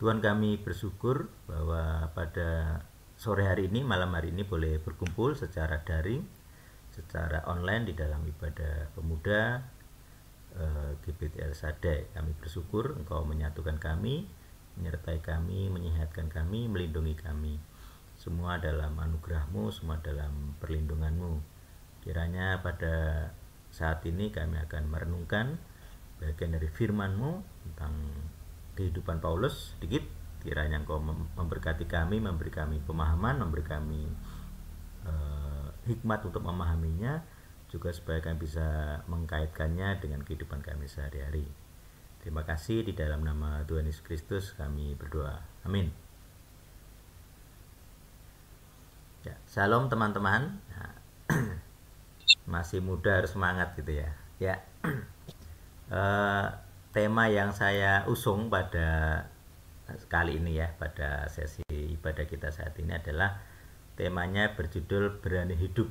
Tuhan, kami bersyukur bahwa pada sore hari ini, malam hari ini boleh berkumpul secara daring, secara online di dalam ibadah pemuda GBTL Sadai. Kami bersyukur Engkau menyatukan kami, menyertai kami, menyehatkan kami, melindungi kami. Semua dalam anugerah-Mu, semua dalam perlindungan-Mu. Kiranya pada saat ini kami akan merenungkan bagian dari firman-Mu tentang kehidupan Paulus sedikit. Kiranya Engkau memberkati kami, memberi kami pemahaman, memberi kami hikmat untuk memahaminya, juga supaya kami bisa mengkaitkannya dengan kehidupan kami sehari-hari. Terima kasih, di dalam nama Tuhan Yesus Kristus kami berdoa. Amin. Ya, salam teman-teman. Nah, masih muda harus semangat gitu ya. Ya, eh, tema yang saya usung pada kali ini ya, pada sesi ibadah kita saat ini adalah temanya berjudul berani hidup.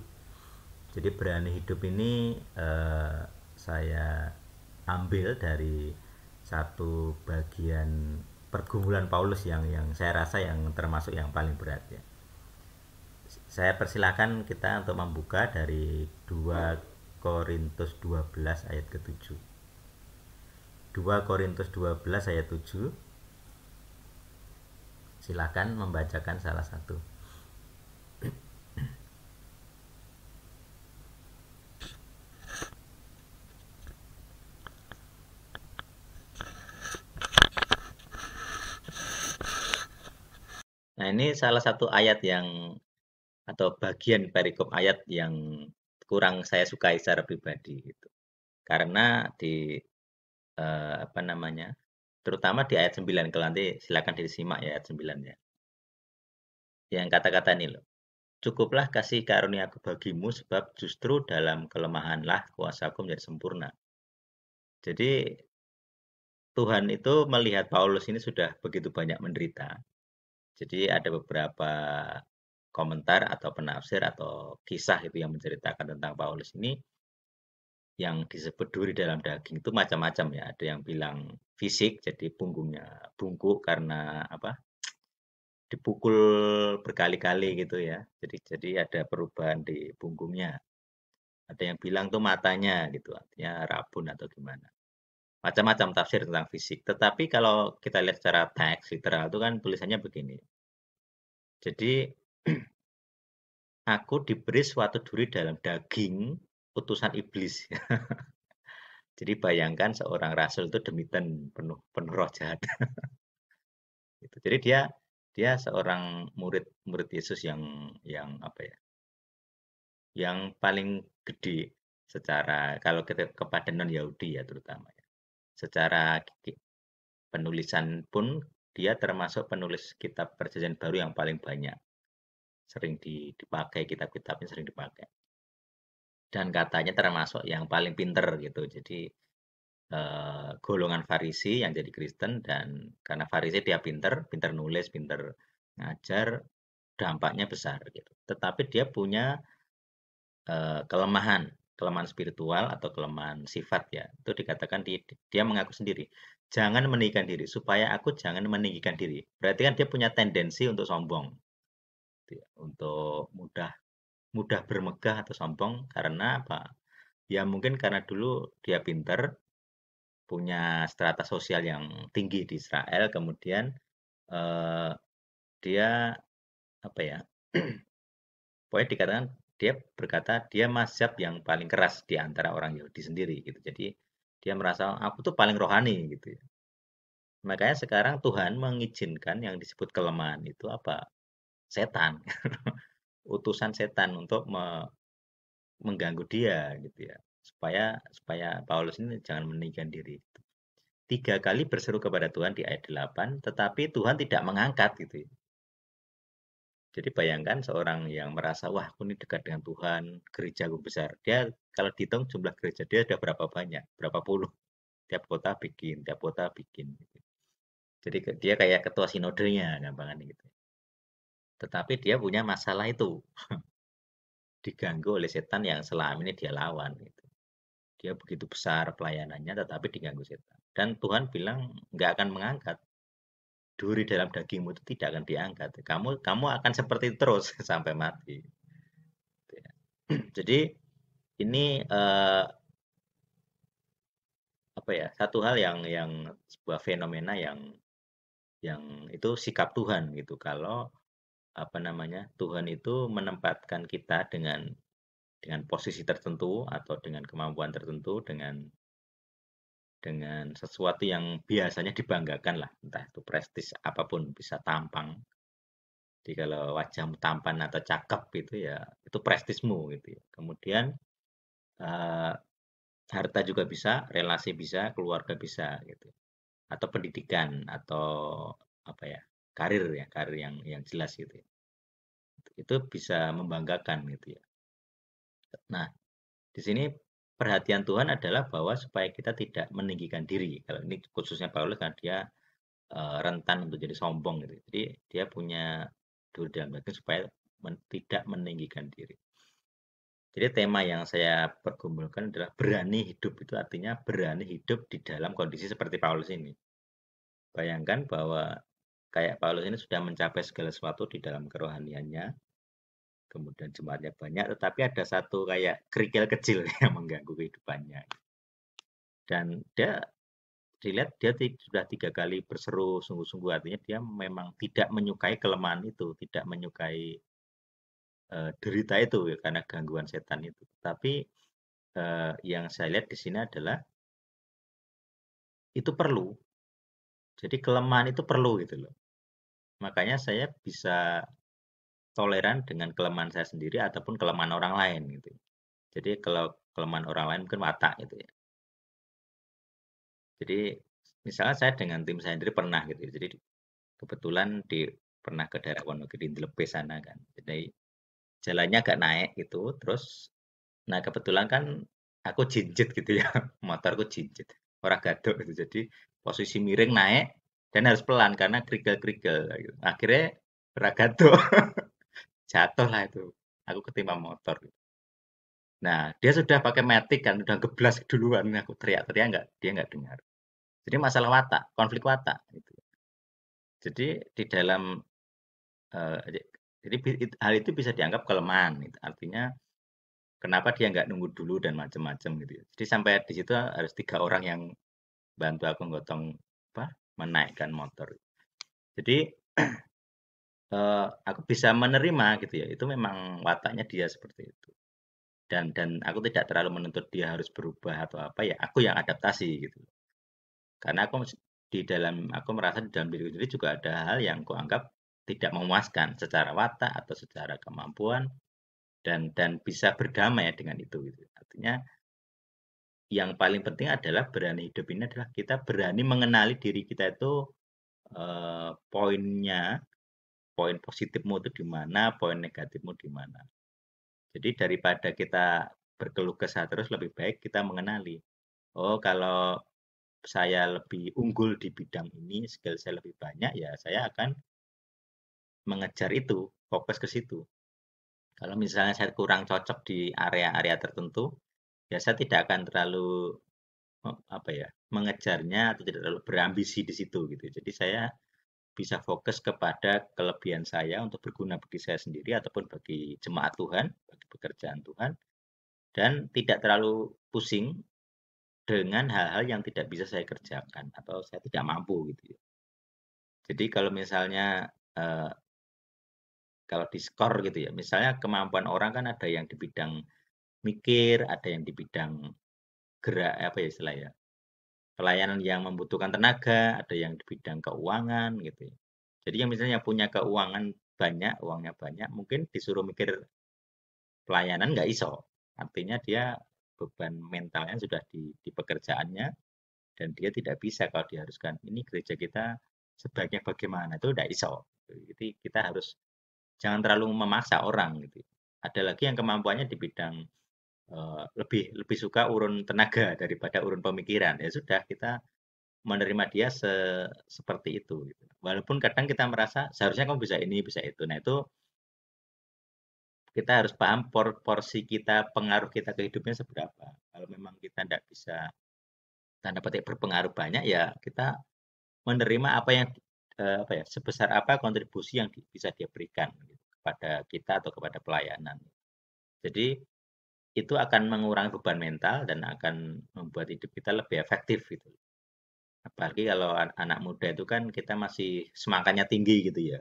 Jadi berani hidup ini saya ambil dari satu bagian pergumulan Paulus yang saya rasa yang termasuk yang paling berat ya. Saya persilakan kita untuk membuka dari 2 Korintus 12 ayat ke-7. 2 Korintus 12 ayat 7. Silakan membacakan salah satu. Nah, ini salah satu ayat yang atau bagian perikop ayat yang kurang saya sukai secara pribadi gitu. Karena di apa namanya? Terutama di ayat 9, kalau nanti silakan disimak ya ayat 9 ya. Yang kata-kata ini loh. Cukuplah kasih karuniaku bagimu sebab justru dalam kelemahanlah kuasaku menjadi sempurna. Jadi Tuhan itu melihat Paulus ini sudah begitu banyak menderita. Jadi ada beberapa komentar atau penafsir atau kisah itu yang menceritakan tentang Paulus ini yang disebut duri dalam daging itu macam-macam ya. Ada yang bilang fisik, jadi punggungnya bungkuk karena apa? Dipukul berkali-kali gitu ya. Jadi ada perubahan di punggungnya. Ada yang bilang tuh matanya gitu, artinya rabun atau gimana. Macam-macam tafsir tentang fisik. Tetapi kalau kita lihat secara teks literal itu kan tulisannya begini. Jadi aku diberi suatu duri dalam daging utusan iblis. Jadi bayangkan seorang rasul itu demikian penuh penuh roh jahat. Gitu. Jadi dia dia seorang murid murid Yesus yang apa ya? Yang paling gede secara kalau kita kepada non Yahudi ya terutama ya. Secara penulisan pun dia termasuk penulis kitab Perjanjian Baru yang paling banyak. Sering dipakai kitab-kitabnya sering dipakai. Dan katanya termasuk yang paling pinter gitu. Jadi golongan Farisi yang jadi Kristen dan karena Farisi dia pinter, pinter nulis, pinter ngajar, dampaknya besar gitu. Tetapi dia punya kelemahan, kelemahan spiritual atau kelemahan sifat ya. Itu dikatakan dia mengaku sendiri, jangan meninggikan diri supaya aku jangan meninggikan diri. Berarti kan dia punya tendensi untuk sombong, gitu ya, untuk mudah mudah bermegah atau sombong karena apa? Ya mungkin karena dulu dia pinter, punya strata sosial yang tinggi di Israel, kemudian eh, dia apa ya? Pokoknya dikatakan dia berkata dia mazhab yang paling keras di antara orang Yahudi sendiri gitu. Jadi dia merasa aku tuh paling rohani gitu ya. Makanya sekarang Tuhan mengizinkan yang disebut kelemahan itu apa? Setan. Utusan setan untuk mengganggu dia gitu ya. Supaya supaya Paulus ini jangan meninggikan diri. 3 kali berseru kepada Tuhan di ayat 8, tetapi Tuhan tidak mengangkat gitu ya. Jadi bayangkan seorang yang merasa, wah aku ini dekat dengan Tuhan, gerejaku besar. Dia kalau dihitung jumlah gereja dia ada berapa banyak, berapa puluh. Tiap kota bikin, tiap kota bikin. Gitu. Jadi dia kayak ketua sinodenya, gampangan gitu. Tetapi dia punya masalah itu, diganggu oleh setan yang selama ini dia lawan. Gitu. Dia begitu besar pelayanannya, tetapi diganggu setan. Dan Tuhan bilang nggak akan mengangkat. duri dalam dagingmu itu tidak akan diangkat. Kamu akan seperti itu terus sampai mati. Gitu ya. Jadi ini apa ya? Satu hal yang sebuah fenomena yang itu sikap Tuhan gitu. Kalau apa namanya? Tuhan itu menempatkan kita dengan posisi tertentu atau dengan kemampuan tertentu dengan sesuatu yang biasanya dibanggakan lah, entah itu prestis apapun, bisa tampang. Jadi kalau wajahmu tampan atau cakep gitu ya, itu prestismu gitu ya. Kemudian eh, harta juga bisa, relasi bisa, keluarga bisa gitu. Atau pendidikan atau apa ya, karir yang jelas gitu ya. Itu bisa membanggakan gitu ya. Nah, di sini perhatian Tuhan adalah bahwa supaya kita tidak meninggikan diri. Kalau ini khususnya Paulus kan dia rentan untuk jadi sombong gitu. Jadi dia punya duri dalam daging supaya tidak meninggikan diri. Jadi tema yang saya pergumulkan adalah berani hidup itu artinya berani hidup di dalam kondisi seperti Paulus ini. Bayangkan bahwa kayak Paulus ini sudah mencapai segala sesuatu di dalam kerohaniannya, kemudian jemaatnya banyak, tetapi ada satu kayak kerikil kecil yang mengganggu kehidupannya. Dan dia dilihat dia sudah 3 kali berseru sungguh-sungguh, artinya dia memang tidak menyukai kelemahan itu, tidak menyukai derita itu ya, karena gangguan setan itu. Tapi yang saya lihat di sini adalah itu perlu. Jadi kelemahan itu perlu gitu loh. Makanya saya bisa toleran dengan kelemahan saya sendiri ataupun kelemahan orang lain gitu. Jadi kalau kelemahan orang lain mungkin watak gitu ya. Jadi misalnya saya dengan tim saya sendiri pernah gitu ya. Jadi kebetulan pernah ke daerah Wonogiri di Lebes sana kan. Jadi jalannya agak naik gitu, terus nah kebetulan kan aku jinjit gitu ya, motorku jinjit, ora gadok gitu. Jadi posisi miring naik dan harus pelan karena kerigel-kerigel gitu. Akhirnya ora gadok, jatuh lah itu. Aku ketimpa motor. Nah, dia sudah pakai matic kan, udah geblas duluan. Aku teriak-teriak nggak, dia nggak dengar. Jadi masalah watak, konflik watak. Gitu. Jadi di dalam jadi hal itu bisa dianggap kelemahan. Gitu. Artinya kenapa dia nggak nunggu dulu dan macam-macam gitu ya. Jadi sampai di situ harus 3 orang yang bantu aku gotong apa menaikkan motor. Jadi aku bisa menerima gitu ya. Itu memang wataknya dia seperti itu. Dan aku tidak terlalu menuntut dia harus berubah atau apa ya. Aku yang adaptasi gitu. Karena aku merasa di dalam diri sendiri juga ada hal yang kuanggap tidak memuaskan secara watak atau secara kemampuan dan bisa berdamai dengan itu gitu. Artinya yang paling penting adalah berani hidup ini adalah kita berani mengenali diri kita itu poinnya, poin positifmu itu di mana, poin negatifmu di mana. Jadi daripada kita berkeluh kesah terus lebih baik kita mengenali. Oh, kalau saya lebih unggul di bidang ini, skill saya lebih banyak, ya saya akan mengejar itu, fokus ke situ. Kalau misalnya saya kurang cocok di area-area tertentu, ya saya tidak akan terlalu apa ya, mengejarnya atau tidak terlalu berambisi di situ gitu. Jadi saya bisa fokus kepada kelebihan saya untuk berguna bagi saya sendiri ataupun bagi jemaat Tuhan, bagi pekerjaan Tuhan, dan tidak terlalu pusing dengan hal-hal yang tidak bisa saya kerjakan atau saya tidak mampu gitu ya. Jadi kalau misalnya eh, kalau di skor gitu ya, misalnya kemampuan orang kan ada yang di bidang mikir, ada yang di bidang gerak apa ya istilahnya, pelayanan yang membutuhkan tenaga, ada yang di bidang keuangan gitu ya. Jadi yang misalnya punya keuangan banyak, uangnya banyak, mungkin disuruh mikir pelayanan nggak iso. Artinya dia beban mentalnya sudah di pekerjaannya dan dia tidak bisa kalau diharuskan ini gereja kita sebaiknya bagaimana itu tidak iso. Jadi kita harus jangan terlalu memaksa orang gitu. Ada lagi yang kemampuannya di bidang lebih lebih suka urun tenaga daripada urun pemikiran. Ya sudah kita menerima dia seperti itu gitu. Walaupun kadang kita merasa seharusnya kamu bisa ini, bisa itu. Nah, itu kita harus paham porsi kita, pengaruh kita ke hidupnya seberapa. Kalau memang kita tidak bisa tanda petik berpengaruh banyak, ya kita menerima apa yang apa ya, sebesar apa kontribusi yang bisa dia berikan gitu, kepada kita atau kepada pelayanan. Jadi itu akan mengurangi beban mental dan akan membuat hidup kita lebih efektif gitu. Apalagi kalau anak muda itu kan kita masih semangatnya tinggi gitu ya.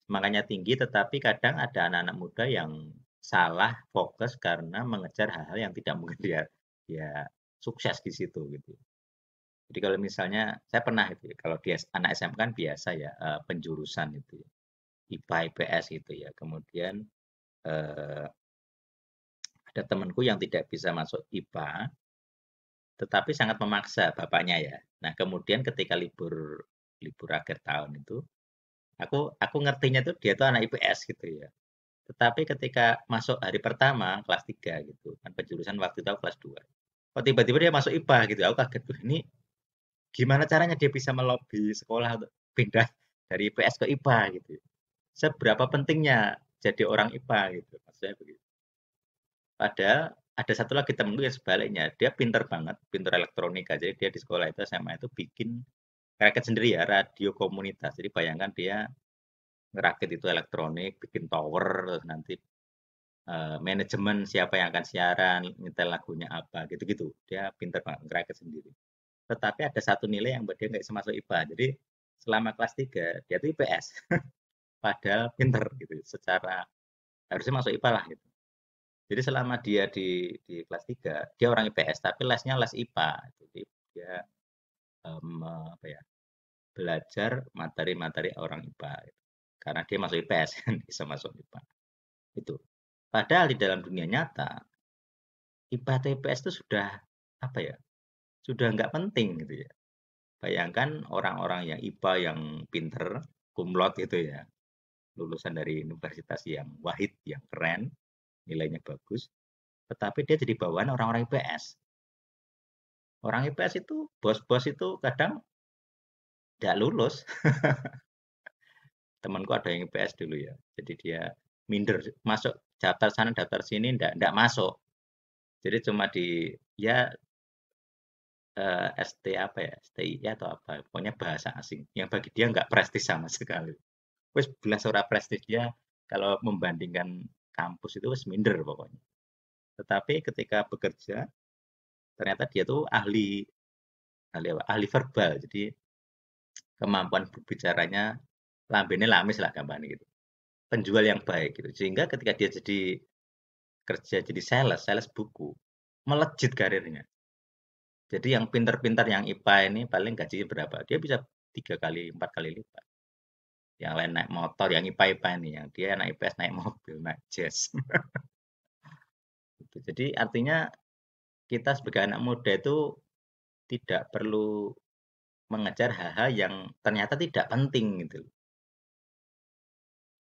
Semangatnya tinggi tetapi kadang ada anak-anak muda yang salah fokus karena mengejar hal-hal yang tidak mungkin dia sukses di situ gitu. Jadi kalau misalnya saya pernah itu ya, kalau dia anak SMA kan biasa ya, penjurusan itu ya, IPA, IPS gitu ya. Kemudian, eee, ada temanku yang tidak bisa masuk IPA, tetapi sangat memaksa bapaknya ya. Nah, kemudian ketika libur libur akhir tahun itu, aku ngertinya tuh dia tuh anak IPS gitu ya. Tetapi ketika masuk hari pertama kelas 3 gitu, kan penjurusan waktu itu aku kelas 2. Kok tiba-tiba dia masuk IPA gitu, aku kaget, "Wah ini gimana caranya dia bisa melobi sekolah untuk pindah dari IPS ke IPA?" Gitu. Seberapa pentingnya jadi orang IPA gitu, maksudnya begitu. Padahal ada satu lagi temenku yang sebaliknya, dia pinter banget, pinter elektronika. Jadi dia di sekolah itu SMA itu bikin ngerakit sendiri ya, radio komunitas. Jadi bayangkan dia ngerakit itu elektronik, bikin tower, terus nanti, manajemen siapa yang akan siaran, nyetel lagunya apa, gitu-gitu. Dia pinter banget ngerakit sendiri. Tetapi ada satu nilai yang buat dia nggak bisa masuk IPA. Jadi selama kelas 3 dia tuh IPS, padahal pinter gitu, secara harusnya masuk IPA lah gitu. Jadi selama dia di kelas 3 dia orang IPS tapi lesnya les IPA. Jadi dia, apa ya, belajar materi-materi orang IPA gitu. Karena dia masuk IPS kan bisa masuk IPA, itu. Padahal di dalam dunia nyata, IPA atau IPS itu sudah, apa ya, sudah nggak penting gitu ya. Bayangkan orang-orang yang IPA yang pinter, cum laude gitu ya, lulusan dari universitas yang wahid, yang keren, nilainya bagus, tetapi dia jadi bawahan orang-orang IPS. Orang IPS itu, bos-bos itu kadang nggak lulus. Temanku ada yang IPS dulu ya, jadi dia minder, masuk daftar sana daftar sini ndak masuk. Jadi cuma di ya, ST apa ya, STI atau apa, pokoknya bahasa asing, yang bagi dia nggak prestis sama sekali. Wis belas ora prestis, dia kalau membandingkan kampus itu wis minder pokoknya. Tetapi ketika bekerja, ternyata dia tuh ahli ahli apa, ahli verbal, jadi kemampuan berbicaranya lambene lamis lah gampangnya gitu. Penjual yang baik gitu. Sehingga ketika dia jadi kerja jadi sales, sales buku, melejit karirnya. Jadi yang pintar-pintar yang IPA ini paling gajinya berapa? Dia bisa 3 kali, 4 kali lipat. Yang lain naik motor, yang IPA-IPA ini, yang dia anak IPS naik mobil, naik jazz. Gitu. Jadi artinya kita sebagai anak muda itu tidak perlu mengejar hal-hal yang ternyata tidak penting gitu.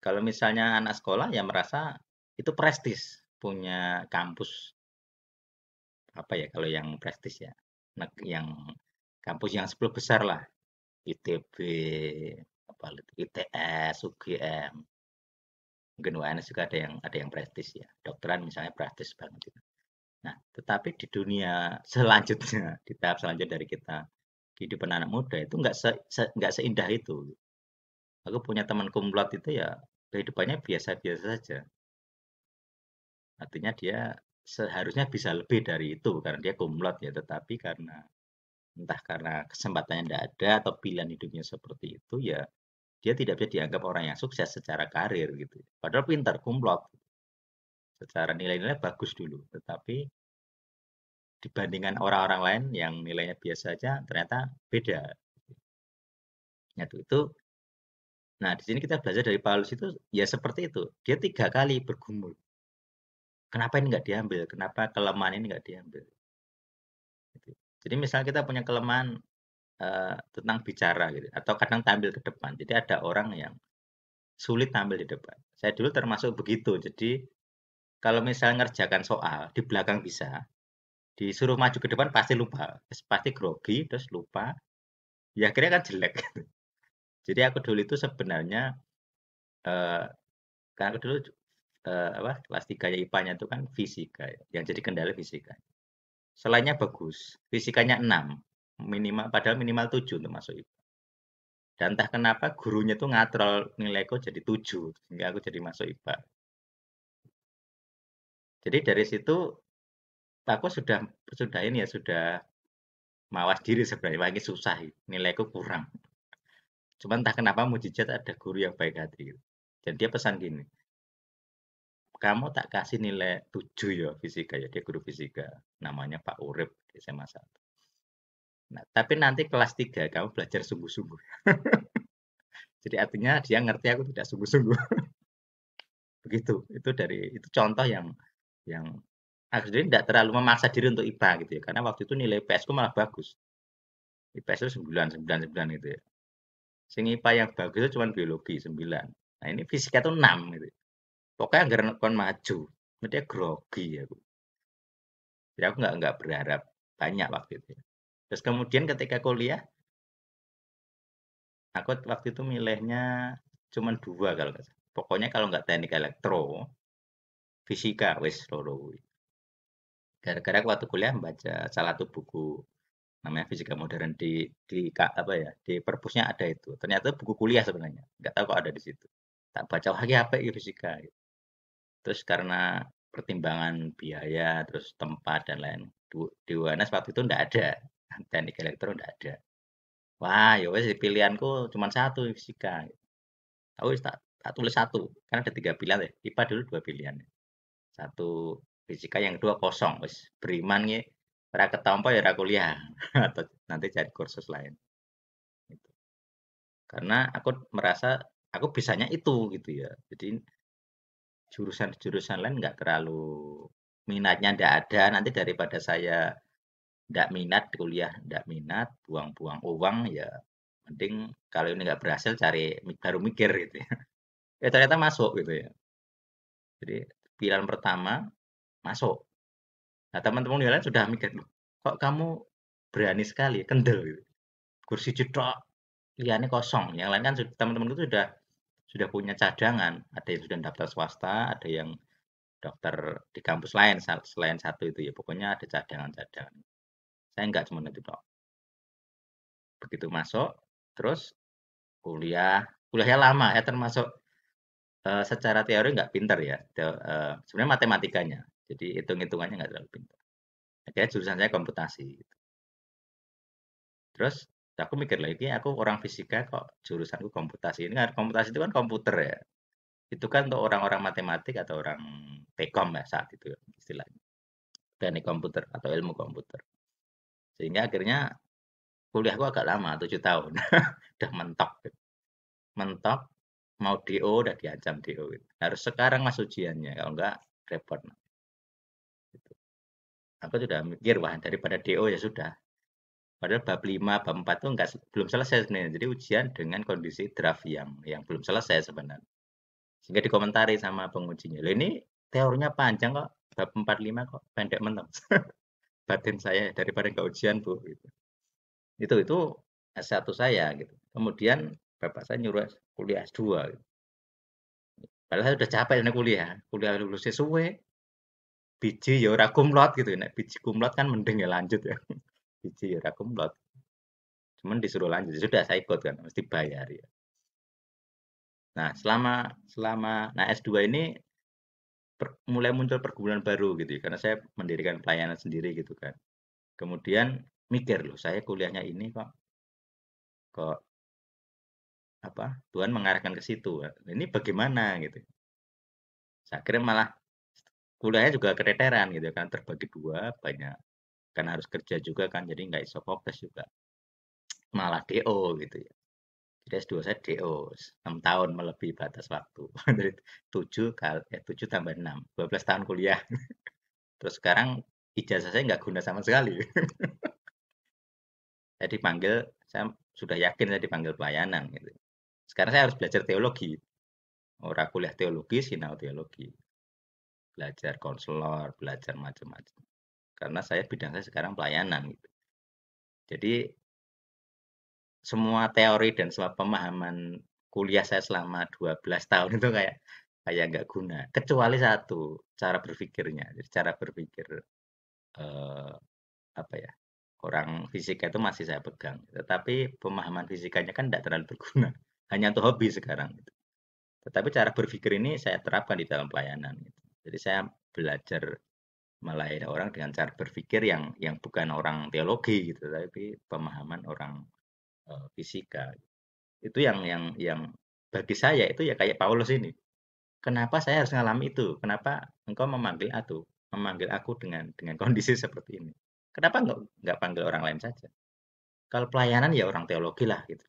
Kalau misalnya anak sekolah ya merasa itu prestis, punya kampus apa ya kalau yang prestis ya, yang kampus yang 10 besar lah, ITB, apa itu, ITS, UGM, mungkin UNS juga ada yang prestis ya, kedokteran misalnya prestis banget itu. Nah, tetapi di dunia selanjutnya, di tahap selanjutnya dari kita kehidupan anak muda itu nggak seindah itu. Aku punya teman kumlot itu ya kehidupannya biasa-biasa saja. Artinya dia seharusnya bisa lebih dari itu karena dia kumlot ya, tetapi karena entah karena kesempatannya tidak ada atau pilihan hidupnya seperti itu, ya dia tidak bisa dianggap orang yang sukses secara karir gitu. Padahal pintar, kumlot, secara nilai-nilai bagus dulu, tetapi dibandingkan orang-orang lain yang nilainya biasa saja ternyata beda. Nah, nah di sini kita belajar dari Paulus itu ya seperti itu. Dia 3 kali bergumul. Kenapa ini nggak diambil? Kenapa kelemahan ini nggak diambil? Gitu. Jadi misalnya kita punya kelemahan tentang bicara gitu, atau kadang tampil ke depan. Jadi ada orang yang sulit tampil di depan. Saya dulu termasuk begitu. Jadi kalau misalnya ngerjakan soal di belakang bisa, disuruh maju ke depan pasti lupa, pasti grogi, terus lupa. Ya akhirnya kan jelek. Jadi aku dulu itu sebenarnya eh, kan aku dulu apa kelas 3 ya IPA-nya itu kan fisika ya, yang jadi kendala fisika. Selainnya bagus, fisikanya 6 minimal padahal minimal 7 untuk masuk IPA. Dan entah kenapa gurunya tuh ngatrol nilaiku jadi 7 sehingga aku jadi masuk IPA. Jadi dari situ aku sudah ini ya, sudah mawas diri sebenarnya, wah ini susah ini, nilaiku kurang. Cuman entah kenapa mujizat ada guru yang baik hati gitu. Dan dia pesan gini, "Kamu tak kasih nilai 7 ya fisika ya," dia guru fisika, namanya Pak Urip di SMA 1. Nah, tapi nanti kelas 3 kamu belajar sungguh-sungguh. Jadi artinya dia ngerti aku tidak sungguh-sungguh. Begitu, itu contoh yang aku sendiri tidak terlalu memaksa diri untuk IPA gitu ya, karena waktu itu nilai IPS-ku malah bagus. IPS itu 9, 9, 9 gitu ya. Sing IPA yang bagus itu cuma biologi 9. Nah, ini fisika itu 6 gitu. Pokoknya anggar kon maju, mesti grogi aku. Jadi aku nggak berharap banyak waktu itu. Terus kemudian ketika kuliah, aku waktu itu milihnya cuma 2 kalau nggak salah. Pokoknya kalau nggak teknik elektro, fisika wis loro. Gara-gara aku waktu kuliah membaca salah satu buku namanya Fisika Modern apa ya, di perpusnya ada itu. Ternyata buku kuliah sebenarnya, nggak tahu kok ada di situ. Tak baca lagi apa ini fisika. Terus karena pertimbangan biaya, terus tempat dan lain, di UNS waktu itu nggak ada, teknik elektro nggak ada. Wah, ya wes pilihanku cuma satu fisika. Aku wis tak tulis satu, karena ada 3 pilihan ya. IPA dulu 2 pilihan. Satu fisika, yang kedua kosong. Wis beriman nge, ora ketampa ya ora kuliah atau nanti cari kursus lain. Gitu. Karena aku merasa aku bisanya itu gitu ya. Jadi jurusan-jurusan lain nggak terlalu minatnya ndak ada. Nanti daripada saya ndak minat kuliah, ndak minat, buang-buang uang ya mending kalau ini nggak berhasil cari baru mikir gitu ya. Ya ternyata masuk gitu ya. Jadi pilihan pertama masuk. Nah, teman-teman yang lain sudah mikir, "Loh, kok kamu berani sekali, kendel gitu. Kursi jedok, liane kosong." Yang lain kan teman-teman itu sudah punya cadangan. Ada yang sudah daftar swasta, ada yang daftar di kampus lain selain satu itu ya. Pokoknya ada cadangan-cadangan. Saya enggak cuma itu tok. Begitu masuk, terus kuliahnya lama ya termasuk secara teori nggak pinter ya. Sebenarnya matematikanya. Jadi hitung-hitungannya nggak terlalu pintar. Akhirnya jurusan saya komputasi. Terus aku mikir lagi, aku orang fisika kok jurusanku komputasi. Ini kan komputasi itu kan komputer ya. Itu kan untuk orang-orang matematik atau orang Tekom ya saat itu ya, istilahnya. Teknik komputer atau ilmu komputer. Sehingga akhirnya kuliahku agak lama, 7 tahun. Udah mentok. Mentok, mau DO udah diancam DO. Harus sekarang mas ujiannya, kalau enggak repot. Gitu. Aku sudah mikir, wah daripada DO ya sudah. Padahal bab 5, bab 4 tuh belum selesai sebenarnya. Jadi ujian dengan kondisi draft yang belum selesai sebenarnya. Sehingga dikomentari sama pengujinya, "Loh ini teorinya panjang kok, bab 4, 5 kok pendek mentok." Batin saya daripada nggak ujian, Bu, gitu. Itu S1 saya gitu. Kemudian bapak saya nyuruh kuliah S2 gitu. Padahal saya udah capek nih kuliah, kuliah lulusnya suwe, biji ya ora kumlot gitu. Nek biji kumlot kan mending ya lanjut ya. Biji ya ora kumlot. Cuman disuruh lanjut, ya sudah saya ikut kan, mesti bayar ya. Nah, selama selama nah S2 ini mulai muncul pergumulan baru gitu ya, karena saya mendirikan pelayanan sendiri gitu kan. Kemudian mikir loh, saya kuliahnya ini kok apa, Tuhan mengarahkan ke situ, ini bagaimana gitu. Saya akhirnya malah kuliahnya juga keteteran gitu kan, terbagi 2 banyak, karena harus kerja juga kan, jadi nggak iso fokus juga. Malah DO gitu ya. Jadi S2 saya DO, 6 tahun melebihi batas waktu. Dari 7 tambah 6, 12 tahun kuliah. Terus sekarang ijazah saya nggak guna sama sekali. Saya dipanggil, saya sudah yakin saya dipanggil pelayanan gitu. Sekarang saya harus belajar teologi. Ora kuliah teologi, sinau teologi. Belajar konselor, belajar macam-macam. Karena saya bidang saya sekarang pelayanan gitu. Jadi semua teori dan semua pemahaman kuliah saya selama 12 tahun itu kayak kayak nggak guna. Kecuali satu, cara berpikirnya. Jadi cara berpikir eh, apa ya? Orang fisika itu masih saya pegang, tetapi pemahaman fisikanya kan tidak terlalu berguna, hanya untuk hobi sekarang gitu. Tetapi cara berpikir ini saya terapkan di dalam pelayanan gitu. Jadi saya belajar melayani orang dengan cara berpikir yang bukan orang teologi gitu, tapi pemahaman orang, fisika. Itu yang bagi saya itu ya kayak Paulus ini. Kenapa saya harus ngalami itu? Kenapa engkau memanggil aku dengan kondisi seperti ini? Kenapa nggak panggil orang lain saja? Kalau pelayanan ya orang teologi lah gitu.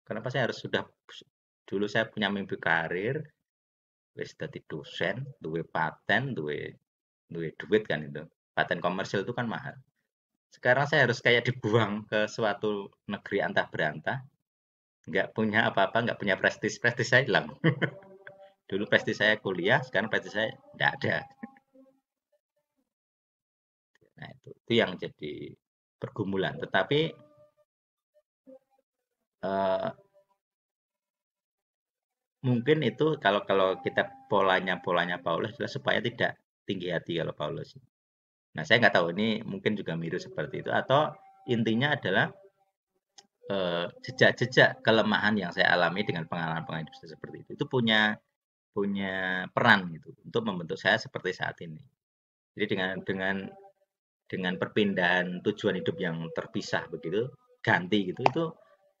Kenapa saya harus sudah dulu saya punya mimpi karir, wis dadi dosen, duwe paten, duwe duwe duit kan itu. Paten komersil itu kan mahal. Sekarang saya harus kayak dibuang ke suatu negeri antah berantah, nggak punya apa-apa, nggak punya prestis, prestis saya hilang. Dulu prestis saya kuliah, sekarang prestis saya nggak ada. Nah itu yang jadi pergumulan. Tetapi eh, mungkin itu kalau kalau kita polanya Paulus adalah supaya tidak tinggi hati kalau Paulus. Nah, saya nggak tahu ini mungkin juga mirip seperti itu atau intinya adalah jejak-jejak kelemahan yang saya alami dengan pengalaman-pengalaman hidup saya seperti itu punya punya peran gitu untuk membentuk saya seperti saat ini. Jadi dengan perpindahan tujuan hidup yang terpisah begitu, ganti gitu, itu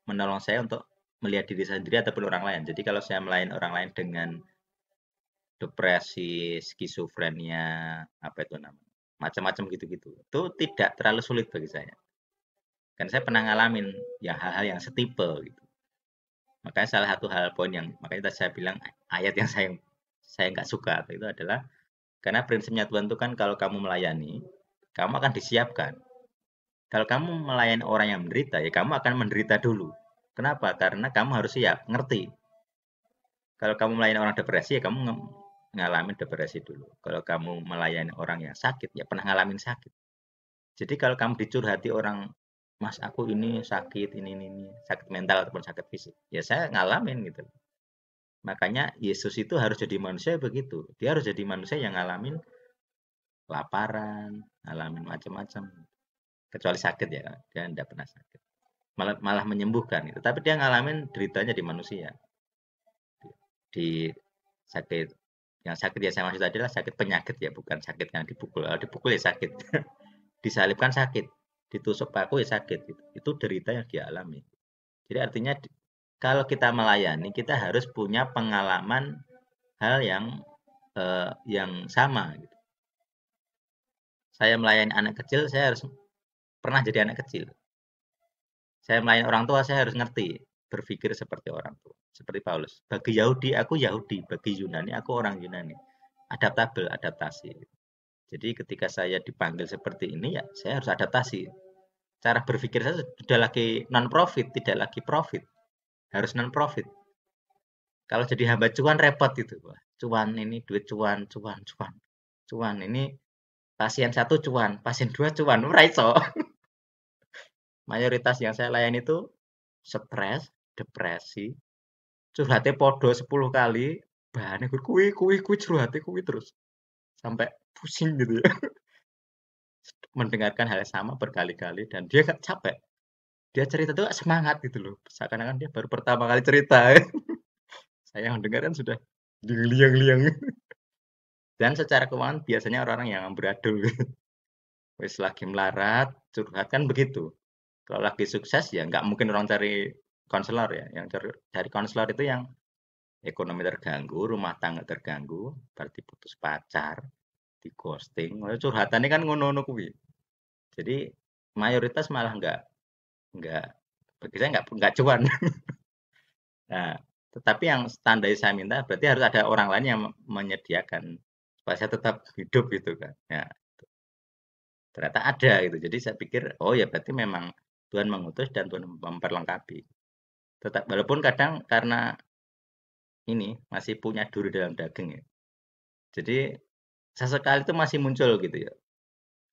menolong saya untuk melihat diri saya sendiri ataupun orang lain. Jadi kalau saya melayani orang lain dengan depresi, skizofrenia, apa itu namanya, macam-macam gitu-gitu, itu tidak terlalu sulit bagi saya. Kan saya pernah ngalamin ya hal-hal yang setipe gitu. Makanya salah satu hal poin yang makanya tadi saya bilang ayat yang saya nggak suka itu adalah karena prinsipnya Tuhan itu kan kalau kamu melayani, kamu akan disiapkan. Kalau kamu melayani orang yang menderita, ya kamu akan menderita dulu. Kenapa? Karena kamu harus siap, ngerti. Kalau kamu melayani orang depresi, ya kamu ngalamin depresi dulu. Kalau kamu melayani orang yang sakit, ya pernah ngalamin sakit. Jadi kalau kamu dicurhati orang, Mas aku ini sakit, ini, sakit mental ataupun sakit fisik. Ya saya ngalamin gitu. Makanya Yesus itu harus jadi manusia begitu. Dia harus jadi manusia yang ngalamin kelaparan, ngalamin macam-macam. Kecuali sakit ya, dia tidak pernah sakit. Malah menyembuhkan itu. Tapi dia ngalamin deritanya di manusia. Di sakit yang sakit ya saya maksud tadi adalah sakit penyakit ya, bukan sakit yang dipukul. Kalau dipukul ya sakit. Disalibkan sakit, ditusuk paku ya sakit gitu. Itu derita yang dia alami. Jadi artinya kalau kita melayani kita harus punya pengalaman hal yang sama gitu. Saya melayani anak kecil, saya harus pernah jadi anak kecil. Saya melayani orang tua, saya harus ngerti berpikir seperti orang tua. Seperti Paulus. Bagi Yahudi, aku Yahudi. Bagi Yunani, aku orang Yunani. Adaptabel, adaptasi. Jadi ketika saya dipanggil seperti ini, ya saya harus adaptasi. Cara berpikir saya sudah lagi non-profit, tidak lagi profit. Harus non-profit. Kalau jadi hamba cuan repot gitu. Wah, cuan ini duit cuan, cuan, cuan. Cuan ini pasien satu cuan, pasien dua cuan. Ora iso. Mayoritas yang saya layani itu stres, depresi, curhatnya podo 10 kali, bahannya kuwi curhatnya kuwi terus. Sampai pusing gitu ya. Mendengarkan hal yang sama berkali-kali dan dia gak capek. Dia cerita tuh semangat gitu loh. Seakan-akan dia baru pertama kali cerita. Saya yang dengar kan sudah liang-liang. Dan secara keuangan biasanya orang-orang yang beradul. Wis lagi melarat, curhat kan begitu. Kalau lagi sukses ya nggak mungkin orang cari konselor ya. Yang cari konselor itu yang ekonomi terganggu, rumah tangga terganggu, berarti putus pacar, di ghosting. Curhatannya kan ngono-ngono kuwi. Jadi mayoritas malah nggak bagi saya nggak cuan. Nah, tetapi yang standar saya minta berarti harus ada orang lain yang menyediakan supaya saya tetap hidup gitu kan. Ya, ternyata ada gitu. Jadi saya pikir, oh ya berarti memang Tuhan mengutus dan Tuhan memperlengkapi. Tetap walaupun kadang karena ini masih punya duri dalam daging ya. Jadi sesekali itu masih muncul gitu ya.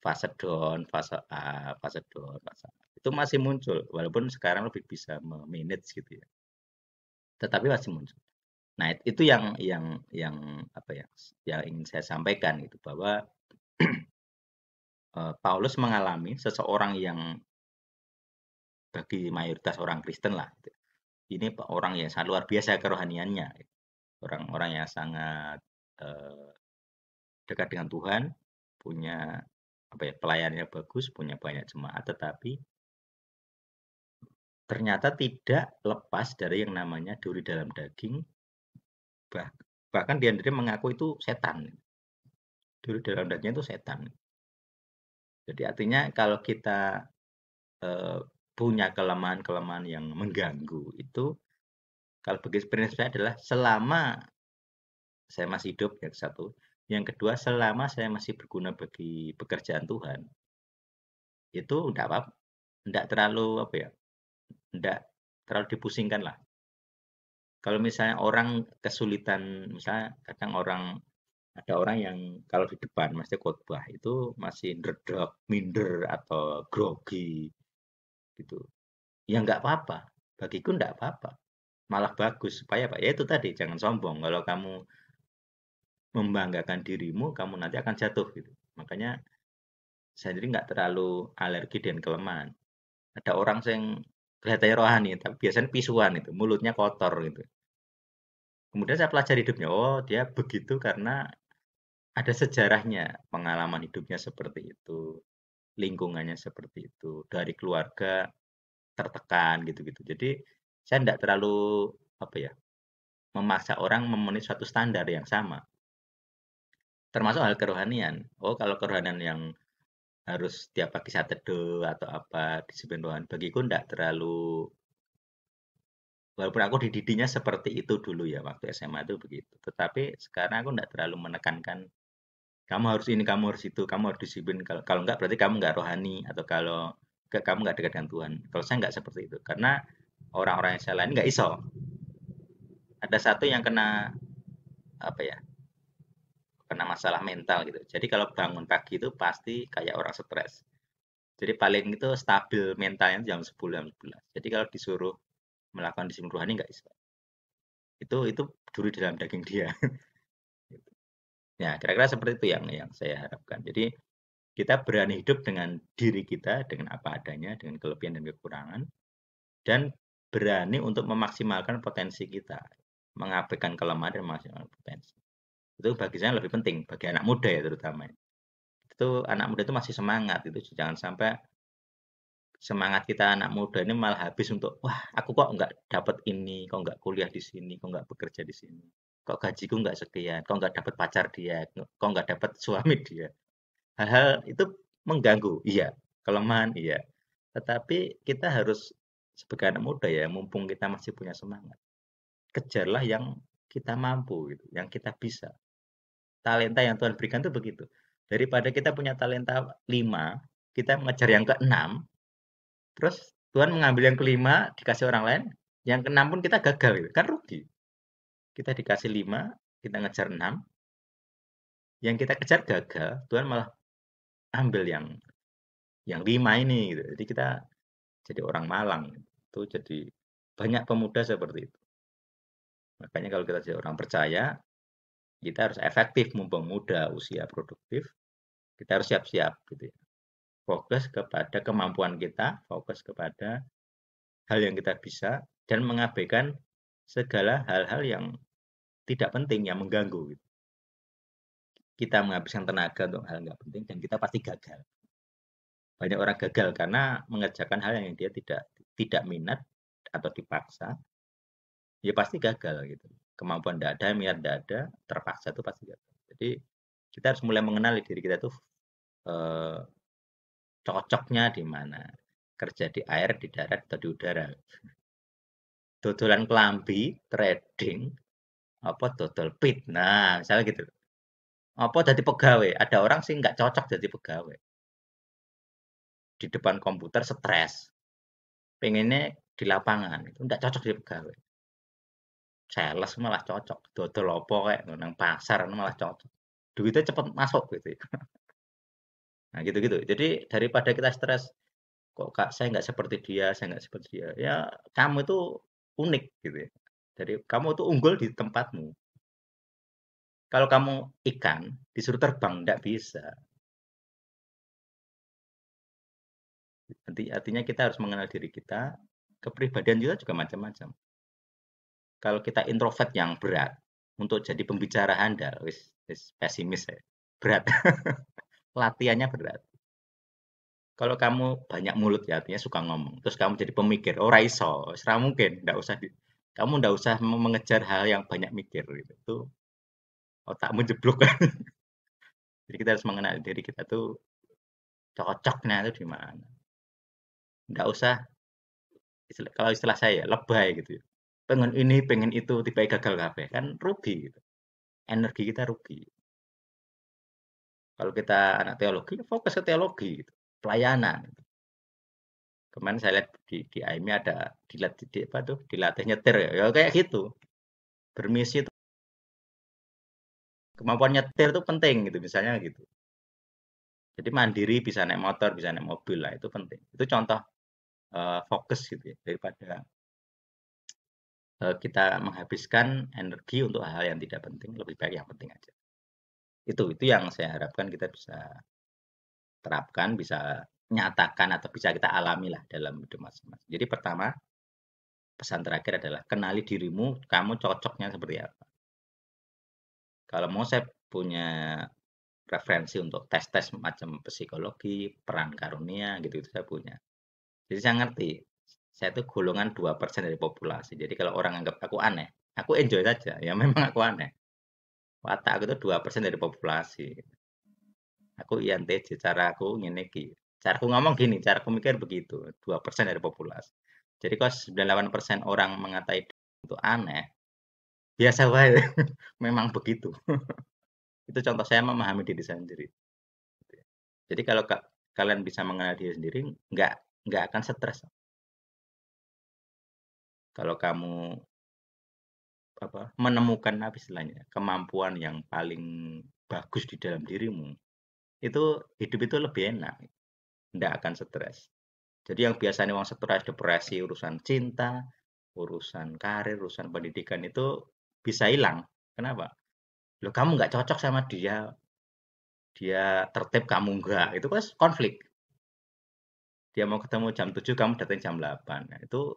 Fase down, fase up, fase down, fase up. Itu masih muncul walaupun sekarang lebih bisa memanage gitu ya. Tetapi masih muncul. Nah, itu yang apa ya, yang ingin saya sampaikan gitu bahwa Paulus mengalami seseorang yang bagi mayoritas orang Kristen lah, gitu. Ini orang yang sangat luar biasa kerohaniannya, orang-orang yang sangat, eee, dekat dengan Tuhan, punya apa ya, pelayanannya bagus, punya banyak jemaat, tetapi ternyata tidak lepas dari yang namanya duri dalam daging, bah bahkan dia sendiri mengaku itu setan. Duri dalam dagingnya itu setan. Jadi artinya kalau kita, eee, punya kelemahan-kelemahan yang mengganggu itu, kalau bagi prinsip saya adalah selama saya masih hidup, yang satu, yang kedua selama saya masih berguna bagi pekerjaan Tuhan, itu ndak terlalu apa ya, ndak terlalu dipusingkan lah. Kalau misalnya orang kesulitan, misalnya kadang ada orang yang kalau di depan mesti khotbah itu masih ndredeg, minder atau grogi gitu. Ya nggak apa-apa, bagiku nggak apa-apa, malah bagus supaya apa, ya itu tadi jangan sombong, kalau kamu membanggakan dirimu, kamu nanti akan jatuh gitu. Makanya saya sendiri nggak terlalu alergi dengan kelemahan. Ada orang yang kelihatannya rohani, tapi biasanya pisuan itu, mulutnya kotor gitu. Kemudian saya pelajari hidupnya, oh dia begitu karena ada sejarahnya, pengalaman hidupnya seperti itu, lingkungannya seperti itu, dari keluarga tertekan gitu-gitu. Jadi saya tidak terlalu apa ya, memaksa orang memenuhi suatu standar yang sama, termasuk hal kerohanian. Oh, kalau kerohanian yang harus tiap pagi saat teduh atau apa, disiplin rohani, bagiku ndak terlalu, walaupun aku dididiknya seperti itu dulu ya, waktu SMA itu begitu. Tetapi sekarang aku ndak terlalu menekankan, "Kamu harus ini, kamu harus itu, kamu harus disiplin, kalau kalau enggak berarti kamu nggak rohani, atau kalau enggak kamu nggak dekat dengan Tuhan." Kalau saya nggak seperti itu, karena orang-orang yang saya layani nggak iso. Ada satu yang kena apa ya, kena masalah mental gitu. Jadi kalau bangun pagi itu pasti kayak orang stres. Jadi paling itu stabil mentalnya jam 10, jam 11. Jadi kalau disuruh melakukan disiplin rohani nggak bisa. Itu duri dalam daging dia. Ya, kira-kira seperti itu yang saya harapkan. Jadi kita berani hidup dengan diri kita, dengan apa adanya, dengan kelebihan dan kekurangan, dan berani untuk memaksimalkan potensi kita, mengabaikan kelemahan dan memaksimalkan potensi. Itu bagi saya lebih penting, bagi anak muda ya terutama. Itu anak muda itu masih semangat, itu jangan sampai semangat kita anak muda ini malah habis untuk, "Wah, aku kok nggak dapat ini, kok nggak kuliah di sini, kok nggak bekerja di sini, kok gajiku nggak sekian, kok nggak dapat pacar dia, kok nggak dapat suami dia." Hal-hal itu mengganggu, iya, kelemahan, iya. Tetapi kita harus sebagai anak muda ya, mumpung kita masih punya semangat, kejarlah yang kita mampu gitu, yang kita bisa. Talenta yang Tuhan berikan tuh begitu. Daripada kita punya talenta 5, kita mengejar yang ke-6, terus Tuhan mengambil yang ke-5 dikasih orang lain, yang ke-6 pun kita gagal gitu, kan rugi. Kita dikasih 5, kita ngejar 6, yang kita kejar gagal, Tuhan malah ambil yang 5 ini gitu. Jadi kita jadi orang malang, itu jadi banyak pemuda seperti itu. Makanya kalau kita jadi orang percaya, kita harus efektif mumpung muda, usia produktif, kita harus siap-siap gitu ya. Fokus kepada kemampuan kita, fokus kepada hal yang kita bisa, dan mengabaikan segala hal-hal yang tidak penting, yang mengganggu gitu. Kita menghabiskan tenaga untuk hal nggak penting dan kita pasti gagal. Banyak orang gagal karena mengerjakan hal yang dia tidak minat atau dipaksa, ya pasti gagal gitu. Kemampuan tidak ada, minat tidak ada, terpaksa itu pasti gagal. Jadi kita harus mulai mengenali diri kita tuh, eee, cocoknya di mana, kerja di air, di darat, atau di udara. Dodolan klambi, trading, apa dodol pit, nah misalnya gitu. Apa dadi pegawai, ada orang sih nggak cocok jadi pegawai, di depan komputer stres, pengennya di lapangan, itu nggak cocok jadi pegawai. Sales malah cocok, dodol apa kek nang pasar malah cocok, duitnya cepet masuk gitu ya. Nah gitu-gitu. Jadi daripada kita stres, "Kok Kak saya nggak seperti dia, saya nggak seperti dia." Ya kamu itu unik gitu ya. Jadi kamu tuh unggul di tempatmu. Kalau kamu ikan, disuruh terbang ndak bisa. Artinya kita harus mengenal diri kita, kepribadian kita juga macam-macam. Kalau kita introvert yang berat, untuk jadi pembicara handal, wis pesimis ya, berat. Latihannya berat. Kalau kamu banyak mulut ya, artinya suka ngomong, terus kamu jadi pemikir, ora iso, ora mungkin, kamu ndak usah mengejar hal yang banyak mikir gitu. Itu otakmu jeblok kan. Jadi kita harus mengenal diri kita tuh cocoknya itu di mana. Ndak usah kalau istilah saya ya, lebay gitu ya. Pengen ini, pengen itu, tiba gagal kabeh, kan rugi gitu. Energi kita rugi. Kalau kita anak teologi, fokus ke teologi gitu. Pelayanan. Gitu. Kemarin saya lihat di AIMI ada dilatih nyetir ya. Ya kayak gitu. Bermisi itu kemampuan nyetir itu penting gitu misalnya gitu. Jadi mandiri bisa naik motor, bisa naik mobil lah itu penting. Itu contoh fokus gitu ya daripada kita menghabiskan energi untuk hal-hal yang tidak penting, lebih baik yang penting aja. Itu yang saya harapkan kita bisa terapkan, bisa nyatakan atau bisa kita alami lah dalam hidup masing-masing. Jadi pertama, pesan terakhir adalah kenali dirimu, kamu cocoknya seperti apa. Kalau mau saya punya referensi untuk tes-tes macam psikologi, peran karunia gitu itu saya punya. Jadi saya ngerti, saya itu golongan 2% dari populasi. Jadi kalau orang anggap aku aneh, aku enjoy saja. Ya memang aku aneh. Watak aku itu 2% dari populasi. Aku INTJ, cara aku ngene iki. Cara aku ngomong gini, cara aku mikir begitu. 2% dari populasi. Jadi kalau 98% orang mengatai itu aneh, biasa wae. Memang begitu. Itu contoh saya memahami diri saya sendiri. Jadi kalau kalian bisa mengenal diri sendiri, nggak nggak akan stres. Kalau kamu menemukan apa istilahnya, kemampuan yang paling bagus di dalam dirimu, itu hidup itu lebih enak, nggak akan stres. Jadi yang biasanya orang stres, depresi, urusan cinta, urusan karir, urusan pendidikan itu bisa hilang. Kenapa? Loh kamu nggak cocok sama dia, dia tertib kamu enggak, itu kan konflik. Dia mau ketemu jam 7, kamu datang jam 8. Nah, itu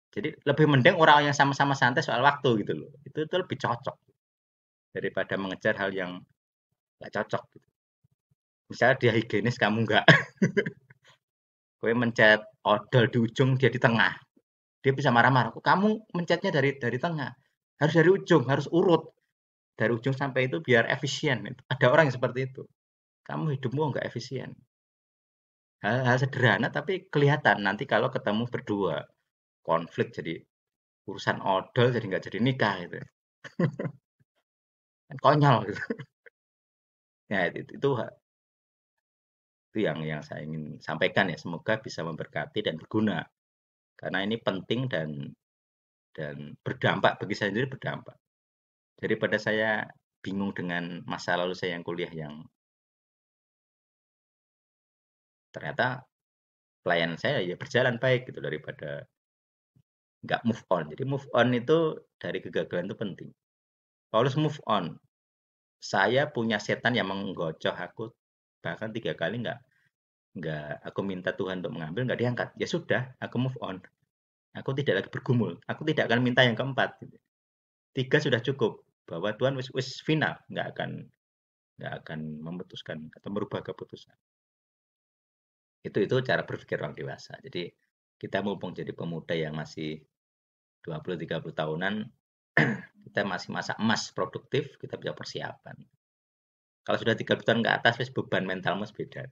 jadi lebih mending orang yang sama-sama santai soal waktu gitu loh. Itu lebih cocok daripada mengejar hal yang nggak cocok. Gitu. Misalnya dia higienis, kamu enggak. Kowe mencet odol di ujung, dia di tengah. Dia bisa marah-marah. Kamu mencetnya dari tengah. Harus dari ujung, harus urut. Dari ujung sampai itu biar efisien. Ada orang yang seperti itu. Kamu hidupmu nggak efisien. Hal-hal sederhana tapi kelihatan nanti kalau ketemu berdua. Konflik jadi urusan odol jadi nggak jadi nikah gitu. Kan konyol gitu. Ya itu yang saya ingin sampaikan ya. Semoga bisa memberkati dan berguna. Karena ini penting dan berdampak bagi saya sendiri berdampak. Daripada saya bingung dengan masa lalu saya yang kuliah yang ternyata pelayanan saya ya berjalan baik gitu daripada nggak move on. Jadi move on itu dari kegagalan itu penting. Paulus move on. Saya punya setan yang menggocoh aku bahkan 3 kali nggak aku minta Tuhan untuk mengambil nggak diangkat. Ya sudah, aku move on. Aku tidak lagi bergumul. Aku tidak akan minta yang keempat. Gitu. 3 sudah cukup. Bahwa Tuhan wis final, nggak akan memutuskan atau merubah keputusan. Itu cara berpikir orang dewasa. Jadi kita mumpung jadi pemuda yang masih 20-30 tahunan, kita masih masa emas produktif, kita bisa persiapan. Kalau sudah 30 tahun ke atas, wis beban mentalmu beda.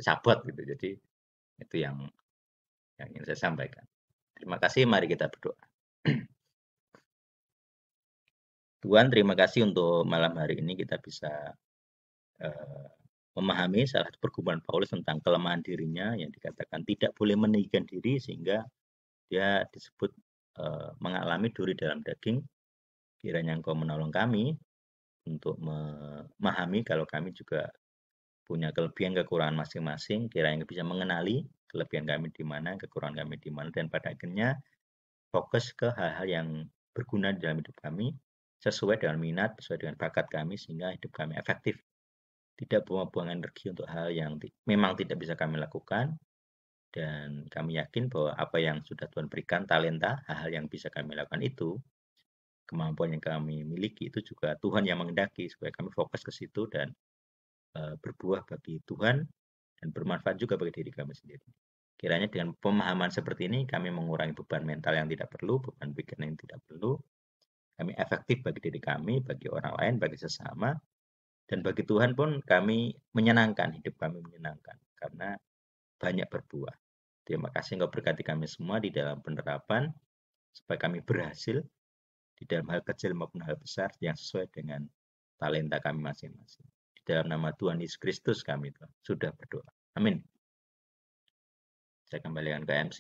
Sabot gitu. Jadi itu yang ingin saya sampaikan. Terima kasih, mari kita berdoa. Tuhan, terima kasih untuk malam hari ini kita bisa uh, memahami salah satu pergumulan Paulus tentang kelemahan dirinya yang dikatakan tidak boleh meninggikan diri sehingga dia disebut mengalami duri dalam daging. Kiranya Engkau menolong kami untuk memahami kalau kami juga punya kelebihan kekurangan masing-masing. Kiranya bisa mengenali kelebihan kami di mana, kekurangan kami di mana, dan pada akhirnya fokus ke hal-hal yang berguna dalam hidup kami sesuai dengan minat, sesuai dengan bakat kami sehingga hidup kami efektif tidak buang-buang energi untuk hal yang memang tidak bisa kami lakukan, dan kami yakin bahwa apa yang sudah Tuhan berikan, talenta, hal-hal yang bisa kami lakukan itu, kemampuan yang kami miliki itu juga Tuhan yang menghendaki supaya kami fokus ke situ dan berbuah bagi Tuhan dan bermanfaat juga bagi diri kami sendiri. Kiranya dengan pemahaman seperti ini kami mengurangi beban mental yang tidak perlu, beban pikiran yang tidak perlu. Kami efektif bagi diri kami, bagi orang lain, bagi sesama, dan bagi Tuhan pun kami menyenangkan, hidup kami menyenangkan karena banyak berbuah. Terima kasih Engkau berkati kami semua di dalam penerapan supaya kami berhasil di dalam hal kecil maupun hal besar yang sesuai dengan talenta kami masing-masing. Di dalam nama Tuhan Yesus Kristus kami sudah berdoa. Amin. Saya kembalikan ke MC.